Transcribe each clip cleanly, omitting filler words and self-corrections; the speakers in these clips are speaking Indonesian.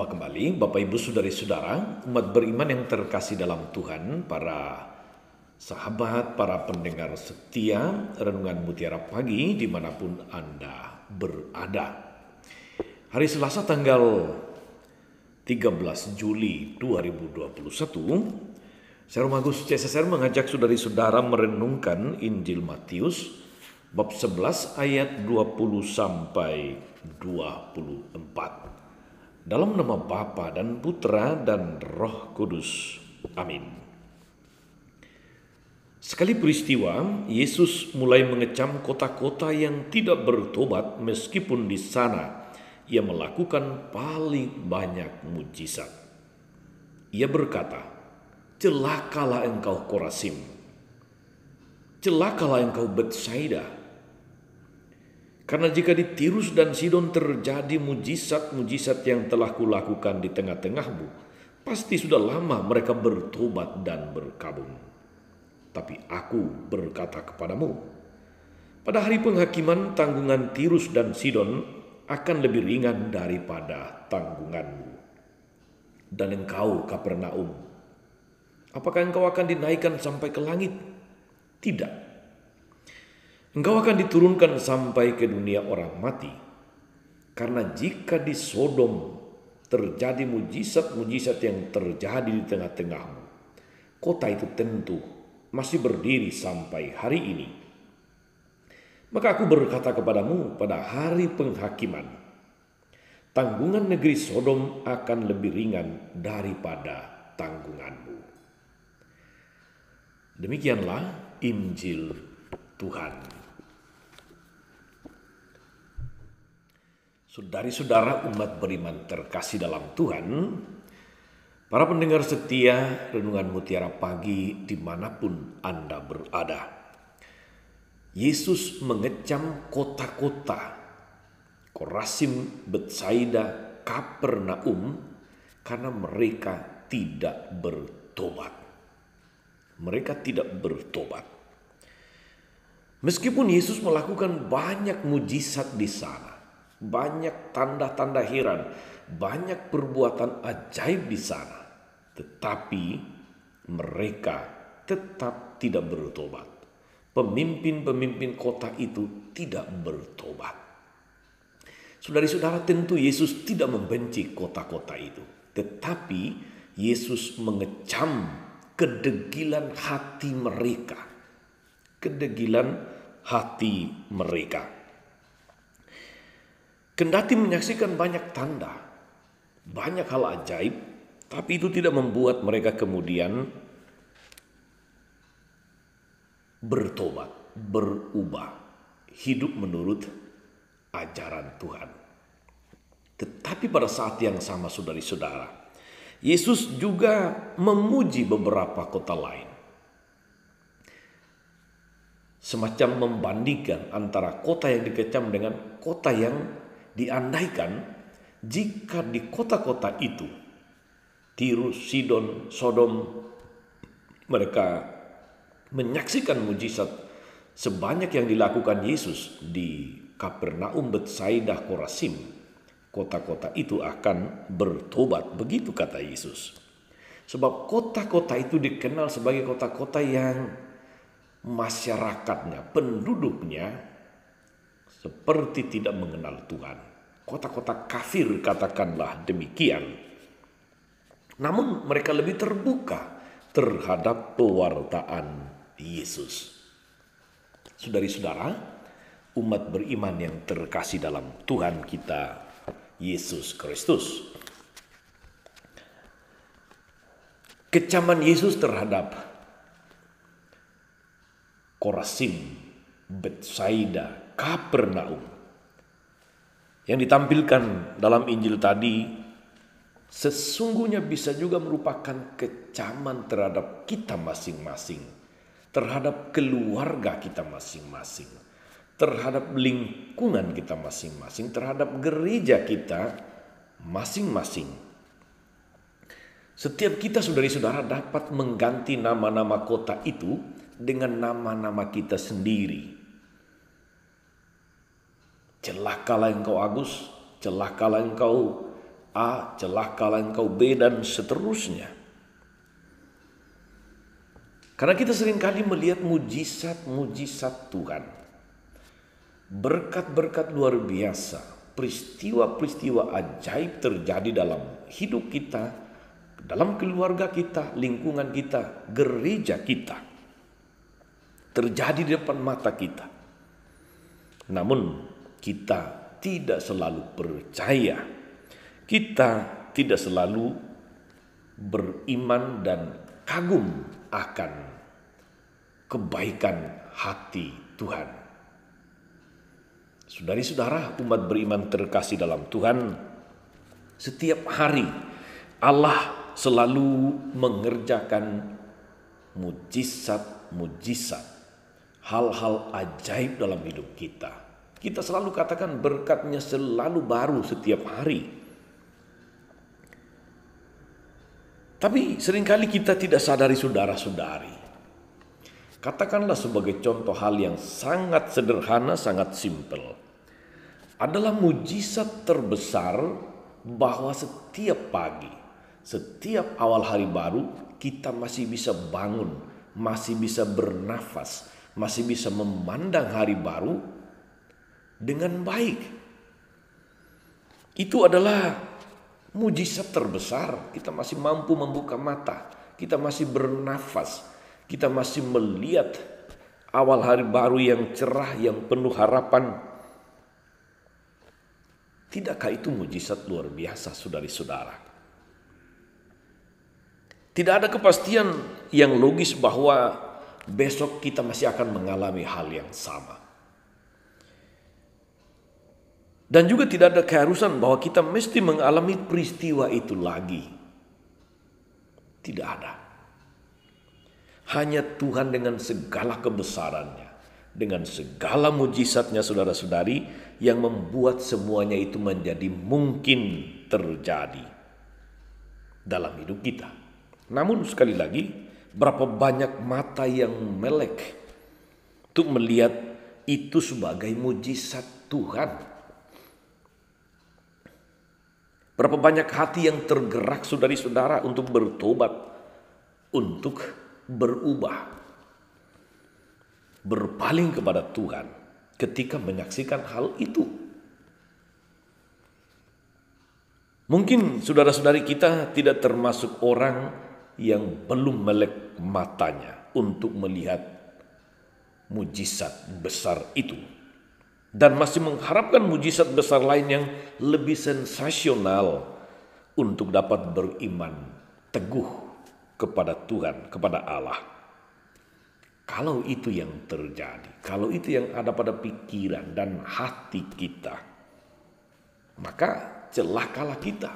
Berjumpa kembali Bapak Ibu Saudari-saudara, umat beriman yang terkasih dalam Tuhan, para sahabat, para pendengar setia Renungan Mutiara Pagi dimanapun Anda berada. Hari Selasa tanggal 13 Juli 2021, saya Romagus CSSR mengajak saudari-saudara merenungkan Injil Matius bab 11 ayat 20 sampai 24. Dalam nama Bapa dan Putra dan Roh Kudus. Amin. Sekali peristiwa, Yesus mulai mengecam kota-kota yang tidak bertobat meskipun di sana ia melakukan paling banyak mujizat. Ia berkata, "Celakalah engkau Korazim, celakalah engkau Betsaida. Karena jika di Tirus dan Sidon terjadi mujizat-mujizat yang telah kulakukan di tengah-tengahmu, pasti sudah lama mereka bertobat dan berkabung. Tapi aku berkata kepadamu, pada hari penghakiman tanggungan Tirus dan Sidon akan lebih ringan daripada tanggunganmu. Dan engkau Kapernaum, apakah engkau akan dinaikkan sampai ke langit? Tidak. Engkau akan diturunkan sampai ke dunia orang mati. Karena jika di Sodom terjadi mujizat-mujizat yang terjadi di tengah-tengahmu, kota itu tentu masih berdiri sampai hari ini. Maka aku berkata kepadamu, pada hari penghakiman, tanggungan negeri Sodom akan lebih ringan daripada tanggunganmu." Demikianlah Injil Tuhan. Saudari-saudara umat beriman terkasih dalam Tuhan, para pendengar setia Renungan Mutiara Pagi dimanapun Anda berada. Yesus mengecam kota-kota Korazim, Betsaida, Kapernaum karena mereka tidak bertobat. Mereka tidak bertobat. Meskipun Yesus melakukan banyak mujizat di sana, banyak tanda-tanda heran, banyak perbuatan ajaib di sana, tetapi mereka tetap tidak bertobat. Pemimpin-pemimpin kota itu tidak bertobat. Saudari-saudara, tentu Yesus tidak membenci kota-kota itu, tetapi Yesus mengecam kedegilan hati mereka. Kedegilan hati mereka. Kendati menyaksikan banyak tanda, banyak hal ajaib, tapi itu tidak membuat mereka kemudian bertobat, berubah, hidup menurut ajaran Tuhan. Tetapi pada saat yang sama, saudari-saudara, Yesus juga memuji beberapa kota lain. Semacam membandingkan antara kota yang dikecam dengan kota yang diandaikan jika di kota-kota itu, Tirus, Sidon, Sodom, mereka menyaksikan mujizat sebanyak yang dilakukan Yesus di Kapernaum, Betsaida, Korazim, kota-kota itu akan bertobat, begitu kata Yesus. Sebab kota-kota itu dikenal sebagai kota-kota yang masyarakatnya, penduduknya seperti tidak mengenal Tuhan. Kota-kota kafir, katakanlah demikian. Namun mereka lebih terbuka terhadap pewartaan Yesus. Saudari-saudara, umat beriman yang terkasih dalam Tuhan kita Yesus Kristus. Kecaman Yesus terhadap Korazim, Betsaida, Kapernaum yang ditampilkan dalam Injil tadi sesungguhnya bisa juga merupakan kecaman terhadap kita masing-masing, terhadap keluarga kita masing-masing, terhadap lingkungan kita masing-masing, terhadap gereja kita masing-masing. Setiap kita, saudari-saudara, dapat mengganti nama-nama kota itu dengan nama-nama kita sendiri. Celakalah engkau Agus, celakalah engkau A, celakalah engkau, B, dan seterusnya. Karena kita seringkali melihat mujizat-mujizat Tuhan. Berkat-berkat luar biasa, peristiwa-peristiwa ajaib terjadi dalam hidup kita, dalam keluarga kita, lingkungan kita, gereja kita. Terjadi di depan mata kita. Namun kita tidak selalu percaya. Kita tidak selalu beriman dan kagum akan kebaikan hati Tuhan. Saudari-saudara, umat beriman terkasih dalam Tuhan, setiap hari Allah selalu mengerjakan mujizat-mujizat, hal-hal ajaib dalam hidup kita. Kita selalu katakan berkatnya selalu baru setiap hari. Tapi seringkali kita tidak sadari, saudara-saudari. Katakanlah sebagai contoh hal yang sangat sederhana, sangat simpel. Adalah mujizat terbesar bahwa setiap pagi, setiap awal hari baru, kita masih bisa bangun, masih bisa bernafas, masih bisa memandang hari baru dengan baik. Itu adalah mujizat terbesar. Kita masih mampu membuka mata, kita masih bernafas, kita masih melihat awal hari baru yang cerah, yang penuh harapan. Tidakkah itu mujizat luar biasa, saudari-saudara? Tidak ada kepastian yang logis bahwa besok kita masih akan mengalami hal yang sama. Dan juga tidak ada keharusan bahwa kita mesti mengalami peristiwa itu lagi. Tidak ada. Hanya Tuhan dengan segala kebesarannya, dengan segala mujizatnya, saudara-saudari, yang membuat semuanya itu menjadi mungkin terjadi dalam hidup kita. Namun sekali lagi, berapa banyak mata yang melek untuk melihat itu sebagai mujizat Tuhan. Berapa banyak hati yang tergerak, saudari-saudara, untuk bertobat, untuk berubah, berpaling kepada Tuhan ketika menyaksikan hal itu. Mungkin saudara-saudari kita tidak termasuk orang yang belum melek matanya untuk melihat mujizat besar itu, dan masih mengharapkan mujizat besar lain yang lebih sensasional untuk dapat beriman teguh kepada Tuhan, kepada Allah. Kalau itu yang terjadi, kalau itu yang ada pada pikiran dan hati kita, maka celakalah kita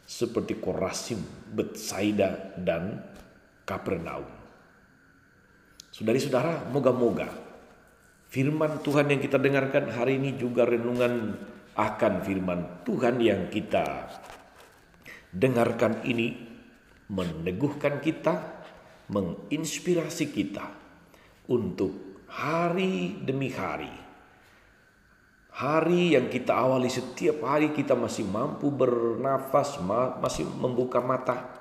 seperti Korazim, Betsaida, dan Kapernaum. Saudari-saudara, moga-moga firman Tuhan yang kita dengarkan hari ini juga renungan akan firman Tuhan yang kita dengarkan ini meneguhkan kita, menginspirasi kita untuk hari demi hari. Hari yang kita awali setiap hari kita masih mampu bernafas, masih membuka mata.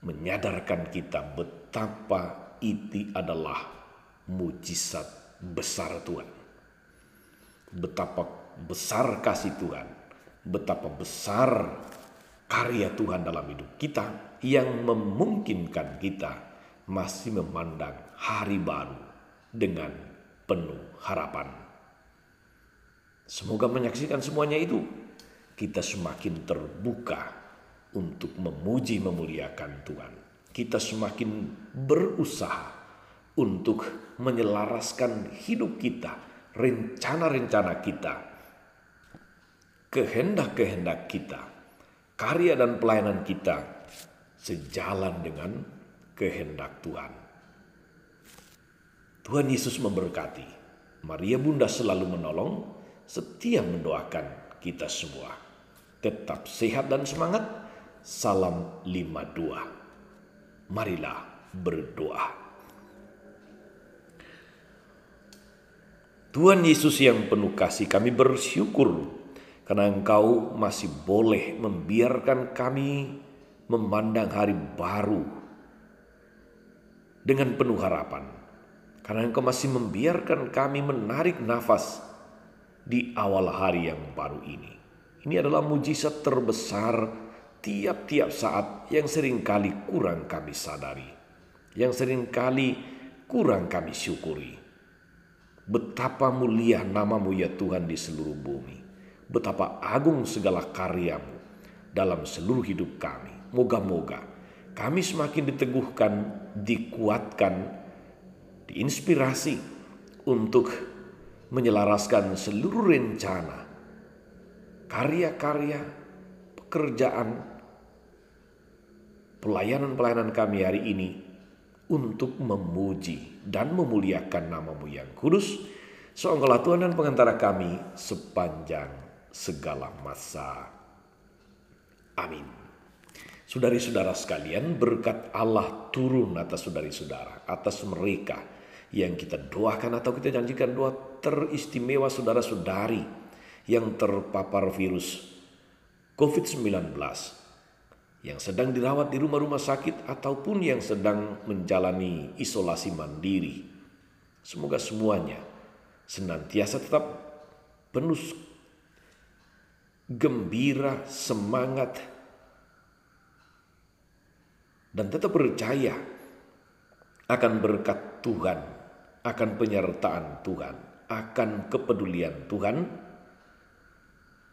Menyadarkan kita betapa itu adalah mujizat besar Tuhan. Betapa besar kasih Tuhan. Betapa besar karya Tuhan dalam hidup kita yang memungkinkan kita masih memandang hari baru dengan penuh harapan. Semoga menyaksikan semuanya itu, kita semakin terbuka untuk memuji memuliakan Tuhan. Kita semakin berusaha untuk menyelaraskan hidup kita, rencana-rencana kita, kehendak-kehendak kita, karya dan pelayanan kita sejalan dengan kehendak Tuhan. Tuhan Yesus memberkati. Maria Bunda selalu menolong, setia mendoakan kita semua. Tetap sehat dan semangat. Salam 52. Marilah berdoa. Tuhan Yesus yang penuh kasih, kami bersyukur karena Engkau masih boleh membiarkan kami memandang hari baru dengan penuh harapan. Karena Engkau masih membiarkan kami menarik nafas di awal hari yang baru ini. Ini adalah mujizat terbesar tiap-tiap saat yang seringkali kurang kami sadari, yang seringkali kurang kami syukuri. Betapa mulia nama-Mu ya Tuhan di seluruh bumi. Betapa agung segala karya-Mu dalam seluruh hidup kami. Moga-moga kami semakin diteguhkan, dikuatkan, diinspirasi untuk menyelaraskan seluruh rencana, karya-karya, pekerjaan, pelayanan-pelayanan kami hari ini untuk memuji dan memuliakan nama-Mu yang kudus. Seolah Tuhan dan pengantara kami sepanjang segala masa. Amin. Saudari-saudara sekalian, berkat Allah turun atas saudari-saudara, atas mereka yang kita doakan atau kita janjikan doa teristimewa saudara-saudari yang terpapar virus COVID-19, yang sedang dirawat di rumah-rumah sakit ataupun yang sedang menjalani isolasi mandiri. Semoga semuanya senantiasa tetap penuh gembira, semangat, dan tetap percaya akan berkat Tuhan, akan penyertaan Tuhan, akan kepedulian Tuhan.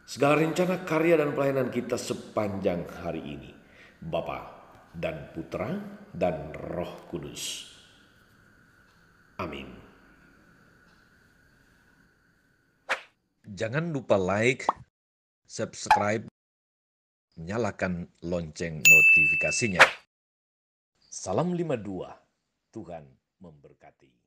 Segala rencana, karya, dan pelayanan kita sepanjang hari ini, Bapa dan Putra dan Roh Kudus. Amin. Jangan lupa like, subscribe, nyalakan lonceng notifikasinya. Salam 52, Tuhan memberkati.